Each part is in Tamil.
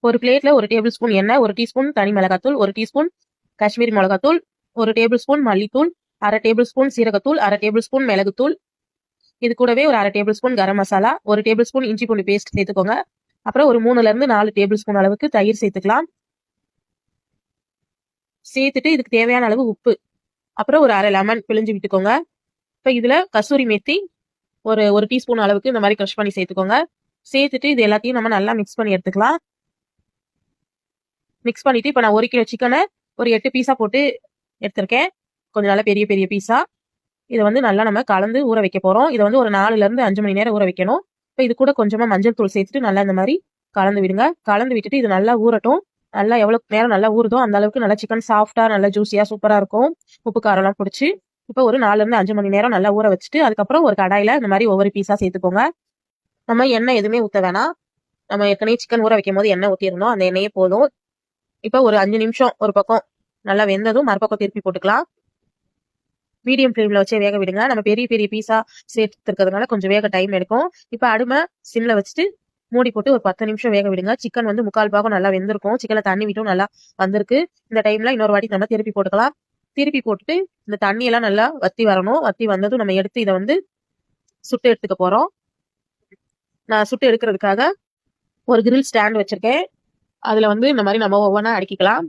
ஒரு பிளேட்ல 1 டேபிள் ஸ்பூன் எண்ணெய், 1 டீஸ்பூன் தனி மிளகாத்தூள், 1 டீஸ்பூன் காஷ்மீரி மிளகாத்தூள், 1 டேபிள் ஸ்பூன் மல்லித்தூள், 1/2 டேபிள் ஸ்பூன் சீரகத்தூள், 1/2 டேபிள் ஸ்பூன் மிளகுத்தூள், இது கூடவே ஒரு 1/2 table spoon garam masala, 1 table spoon இஞ்சி பூண்டு பேஸ்ட் சேர்த்துக்கோங்க. அப்புறம் ஒரு 3ல இருந்து 4 டேபிள் ஸ்பூன் அளவுக்கு தயிர் சேர்த்துக்கலாம். சேர்த்துட்டு இதுக்கு தேவையான அளவு உப்பு, அப்புறம் ஒரு 1/2 லெமன் பிழிஞ்சு விட்டுக்கோங்க. இப்போ இதுல கசூரி மேத்தி ஒரு டீஸ்பூன் அளவுக்கு இந்த மாதிரி க்ரஷ் பண்ணி சேர்த்துக்கோங்க. சேர்த்துட்டு இது எல்லாத்தையும் நம்ம நல்லா மிக்ஸ் பண்ணி எடுத்துக்கலாம். மிக்ஸ் பண்ணிட்டு இப்போ நான் 1 கிலோ சிக்கனை ஒரு 8 பீஸா போட்டு எடுத்திருக்கேன். கொஞ்சம் நல்லா பெரிய பெரிய பீஸா. இதை வந்து நல்லா நம்ம கலந்து ஊற வைக்க போறோம். இதை வந்து ஒரு 4ல இருந்து 5 மணி நேரம் ஊற வைக்கணும். இப்போ இது கூட கொஞ்சமா மஞ்சள் தூள் சேர்த்துட்டு நல்லா இந்த மாதிரி கலந்து விடுங்க. கலந்து விட்டுட்டு இது நல்லா ஊறட்டும். நல்லா எவ்வளவு நேரம் நல்லா ஊறுதோ அந்த அளவுக்கு நல்லா சிக்கன் சாஃப்டா நல்லா ஜூசியா சூப்பரா இருக்கும். உப்பு காரம்லாம் பிடிச்சி இப்போ ஒரு 4ல இருந்து 5 மணி நேரம் நல்லா ஊற வச்சுட்டு அதுக்கப்புறம் ஒரு கடாயில இந்த மாதிரி ஒவ்வொரு பீஸா சேர்த்துக்கோங்க. நம்ம எண்ணெய் எதுவுமே ஊற்ற வேணாம். நம்ம ஏற்கனவே சிக்கன் ஊற வைக்கும் போது எண்ணெய் ஊற்றிருந்தோம், அந்த எண்ணெயே போதும். இப்போ ஒரு 5 நிமிஷம் ஒரு பக்கம் நல்லா வெந்ததும் மறுபக்கம் திருப்பி போட்டுக்கலாம். மீடியம் ஃப்ளேம்ல வச்சே வேக விடுங்க. நம்ம பெரிய பெரிய பீஸா சேர்த்துக்கிறதுனால கொஞ்சம் வேக டைம் எடுக்கும். இப்போ அடுமை சிம்ல வச்சுட்டு மூடி போட்டு ஒரு 10 நிமிஷம் வேக விடுங்க. சிக்கன் வந்து 3/4 பாகம் நல்லா வெந்திருக்கும். சிக்கன்ல தண்ணி விட்டும் நல்லா வந்திருக்கு. இந்த டைம்ல இன்னொரு வாட்டி நம்ம திருப்பி போட்டுக்கலாம். திருப்பி போட்டுட்டு இந்த தண்ணியெல்லாம் நல்லா வத்தி வரணும். வத்தி வந்ததும் நம்ம எடுத்து இதை வந்து சுட்டு எடுத்துக்க போறோம். நான் சுட்டு எடுக்கிறதுக்காக ஒரு கிரில் ஸ்டாண்ட் வச்சிருக்கேன். அதுல வந்து இந்த மாதிரி நம்ம ஒவ்வொன்றா அடுக்கிக்கலாம்.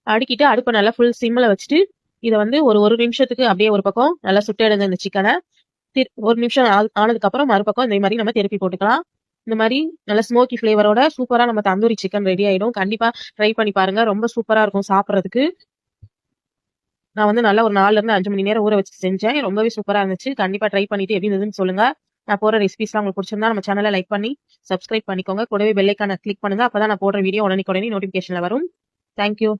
அடுக்கிட்டு அடுப்பை நல்லா ஃபுல் சிம்ல வச்சுட்டு இதை வந்து ஒரு நிமிஷத்துக்கு அப்படியே ஒரு பக்கம் நல்லா சுட்டு எடுங்க இந்த சிக்கனை. 1 நிமிஷம் ஆனதுக்கு அப்புறம் மறுபக்கம் இந்த மாதிரி நம்ம திருப்பி போட்டுக்கலாம். இந்த மாதிரி நல்ல ஸ்மோக்கி ஃபிளேவரோட சூப்பரா நம்ம தந்தூரி சிக்கன் ரெடி ஆயிடும். கண்டிப்பா ட்ரை பண்ணி பாருங்க. ரொம்ப சூப்பரா இருக்கும் சாப்பிட்றதுக்கு. நான் வந்து நல்லா ஒரு 4ல இருந்து 5 மணி நேரம் ஊற வச்சு செஞ்சேன். ரொம்பவே சூப்பரா இருந்துச்சு. கண்டிப்பா ட்ரை பண்ணிட்டு எப்படி இருந்ததுன்னு சொல்லுங்க. நான் போற ரெசிபிஸ்லாம் உங்களுக்கு பிடிச்சிருந்தா நம்ம சேனலை லைக் பண்ணி சப்ஸ்கிரைப் பண்ணிக்கோங்க. கூடவே பெல் ஐக்கானை கிளிக் பண்ணுங்க. அப்பதான் நான் போடுற வீடியோ உடனே நோட்டிபிகேஷன்ல வரும். தேங்க்யூ.